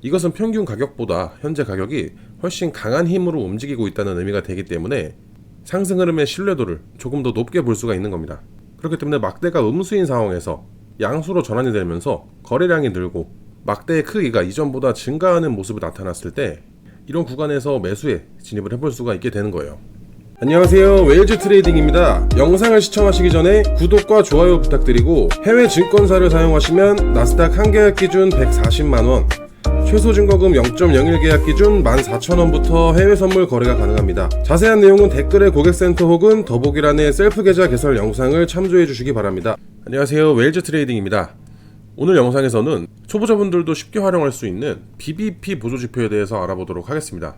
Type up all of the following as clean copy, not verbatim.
이것은 평균 가격보다 현재 가격이 훨씬 강한 힘으로 움직이고 있다는 의미가 되기 때문에 상승 흐름의 신뢰도를 조금 더 높게 볼 수가 있는 겁니다. 그렇기 때문에 막대가 음수인 상황에서 양수로 전환이 되면서 거래량이 늘고 막대의 크기가 이전보다 증가하는 모습이 나타났을 때 이런 구간에서 매수에 진입을 해볼 수가 있게 되는 거예요. 안녕하세요, 웨일즈 트레이딩입니다. 영상을 시청하시기 전에 구독과 좋아요 부탁드리고, 해외 증권사를 사용하시면 나스닥 한 계약 기준 140만원, 최소 증거금 0.01 계약 기준 14,000원부터 해외 선물 거래가 가능합니다. 자세한 내용은 댓글에 고객센터 혹은 더보기란의 셀프 계좌 개설 영상을 참조해 주시기 바랍니다. 안녕하세요, 웨일즈 트레이딩입니다. 오늘 영상에서는 초보자분들도 쉽게 활용할 수 있는 BBP 보조지표에 대해서 알아보도록 하겠습니다.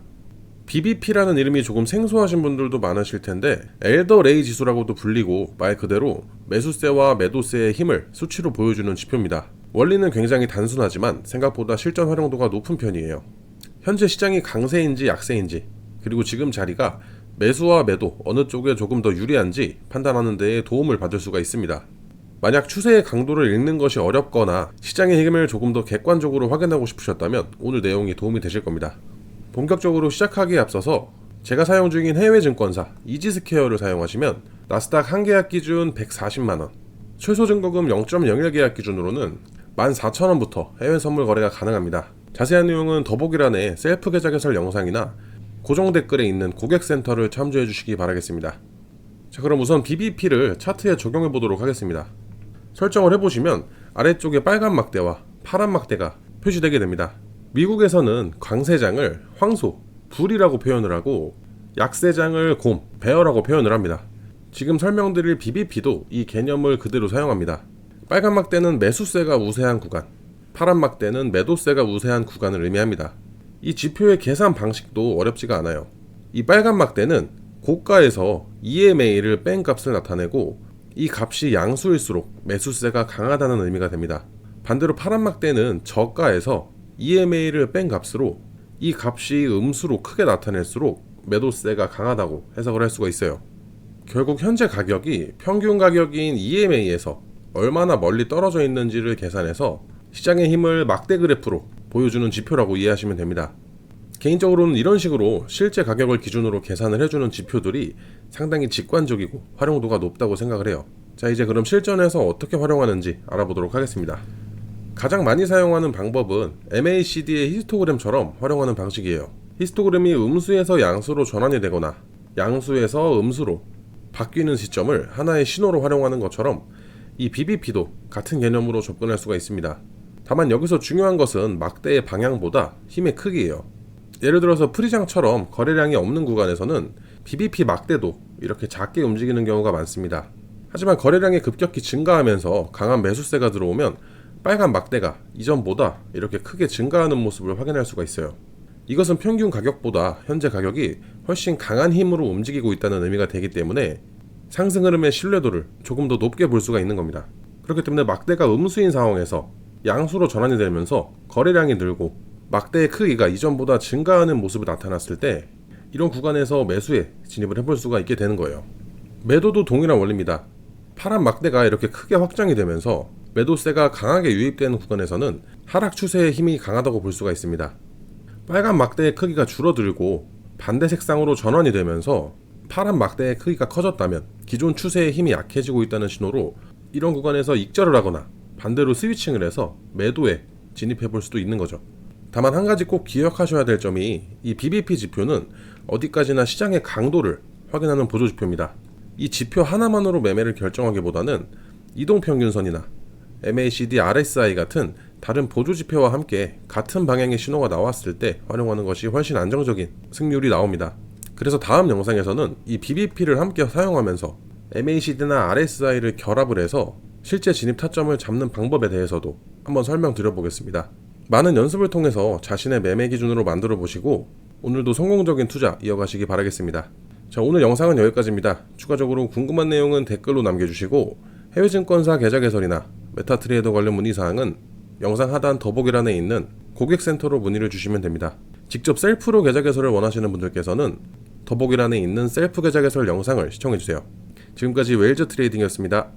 BBP라는 이름이 조금 생소하신 분들도 많으실 텐데, 엘더 레이 지수라고도 불리고 말 그대로 매수세와 매도세의 힘을 수치로 보여주는 지표입니다. 원리는 굉장히 단순하지만 생각보다 실전 활용도가 높은 편이에요. 현재 시장이 강세인지 약세인지, 그리고 지금 자리가 매수와 매도 어느 쪽에 조금 더 유리한지 판단하는 데에 도움을 받을 수가 있습니다. 만약 추세의 강도를 읽는 것이 어렵거나 시장의 힘을 조금 더 객관적으로 확인하고 싶으셨다면 오늘 내용이 도움이 되실 겁니다. 본격적으로 시작하기에 앞서서 제가 사용 중인 해외 증권사 이지스퀘어를 사용하시면 나스닥 한 계약 기준 140만원, 최소 증거금 0.01 계약 기준으로는 14,000원부터 해외 선물 거래가 가능합니다. 자세한 내용은 더보기란의 셀프 계좌 개설 영상이나 고정 댓글에 있는 고객센터를 참조해 주시기 바라겠습니다. 자, 그럼 우선 BBP를 차트에 적용해 보도록 하겠습니다. 설정을 해보시면 아래쪽에 빨간 막대와 파란 막대가 표시되게 됩니다. 미국에서는 광세장을 황소, 불이라고 표현을 하고 약세장을 곰, 베어라고 표현을 합니다. 지금 설명드릴 BBP도 이 개념을 그대로 사용합니다. 빨간 막대는 매수세가 우세한 구간, 파란 막대는 매도세가 우세한 구간을 의미합니다. 이 지표의 계산 방식도 어렵지가 않아요. 이 빨간 막대는 고가에서 EMA를 뺀 값을 나타내고, 이 값이 양수일수록 매수세가 강하다는 의미가 됩니다. 반대로 파란 막대는 저가에서 EMA를 뺀 값으로 이 값이 음수로 크게 나타낼수록 매도세가 강하다고 해석을 할 수가 있어요. 결국 현재 가격이 평균 가격인 EMA에서 얼마나 멀리 떨어져 있는지를 계산해서 시장의 힘을 막대 그래프로 보여주는 지표라고 이해하시면 됩니다. 개인적으로는 이런 식으로 실제 가격을 기준으로 계산을 해주는 지표들이 상당히 직관적이고 활용도가 높다고 생각을 해요. 자, 이제 그럼 실전에서 어떻게 활용하는지 알아보도록 하겠습니다. 가장 많이 사용하는 방법은 MACD의 히스토그램처럼 활용하는 방식이에요. 히스토그램이 음수에서 양수로 전환이 되거나 양수에서 음수로 바뀌는 시점을 하나의 신호로 활용하는 것처럼 이 BBP도 같은 개념으로 접근할 수가 있습니다. 다만 여기서 중요한 것은 막대의 방향보다 힘의 크기예요. 예를 들어서 프리장처럼 거래량이 없는 구간에서는 BBP 막대도 이렇게 작게 움직이는 경우가 많습니다. 하지만 거래량이 급격히 증가하면서 강한 매수세가 들어오면 빨간 막대가 이전보다 이렇게 크게 증가하는 모습을 확인할 수가 있어요. 이것은 평균 가격보다 현재 가격이 훨씬 강한 힘으로 움직이고 있다는 의미가 되기 때문에 상승 흐름의 신뢰도를 조금 더 높게 볼 수가 있는 겁니다. 그렇기 때문에 막대가 음수인 상황에서 양수로 전환이 되면서 거래량이 늘고 막대의 크기가 이전보다 증가하는 모습이 나타났을 때 이런 구간에서 매수에 진입을 해볼 수가 있게 되는 거예요. 매도도 동일한 원리입니다. 파란 막대가 이렇게 크게 확장이 되면서 매도세가 강하게 유입되는 구간에서는 하락 추세의 힘이 강하다고 볼 수가 있습니다. 빨간 막대의 크기가 줄어들고 반대 색상으로 전환이 되면서 파란 막대의 크기가 커졌다면 기존 추세의 힘이 약해지고 있다는 신호로 이런 구간에서 익절을 하거나 반대로 스위칭을 해서 매도에 진입해 볼 수도 있는 거죠. 다만 한 가지 꼭 기억하셔야 될 점이, 이 BBP 지표는 어디까지나 시장의 강도를 확인하는 보조지표입니다. 이 지표 하나만으로 매매를 결정하기보다는 이동평균선이나 MACD, RSI 같은 다른 보조지표와 함께 같은 방향의 신호가 나왔을 때 활용하는 것이 훨씬 안정적인 승률이 나옵니다. 그래서 다음 영상에서는 이 BBP를 함께 사용하면서 MACD나 RSI를 결합을 해서 실제 진입 타점을 잡는 방법에 대해서도 한번 설명드려 보겠습니다. 많은 연습을 통해서 자신의 매매 기준으로 만들어 보시고 오늘도 성공적인 투자 이어가시기 바라겠습니다. 자, 오늘 영상은 여기까지입니다. 추가적으로 궁금한 내용은 댓글로 남겨주시고, 해외 증권사 계좌 개설이나 메타트레이더 관련 문의사항은 영상 하단 더보기란에 있는 고객센터로 문의를 주시면 됩니다. 직접 셀프로 계좌 개설을 원하시는 분들께서는 더보기란에 있는 셀프 계좌 개설 영상을 시청해주세요. 지금까지 웨일즈 트레이딩이었습니다.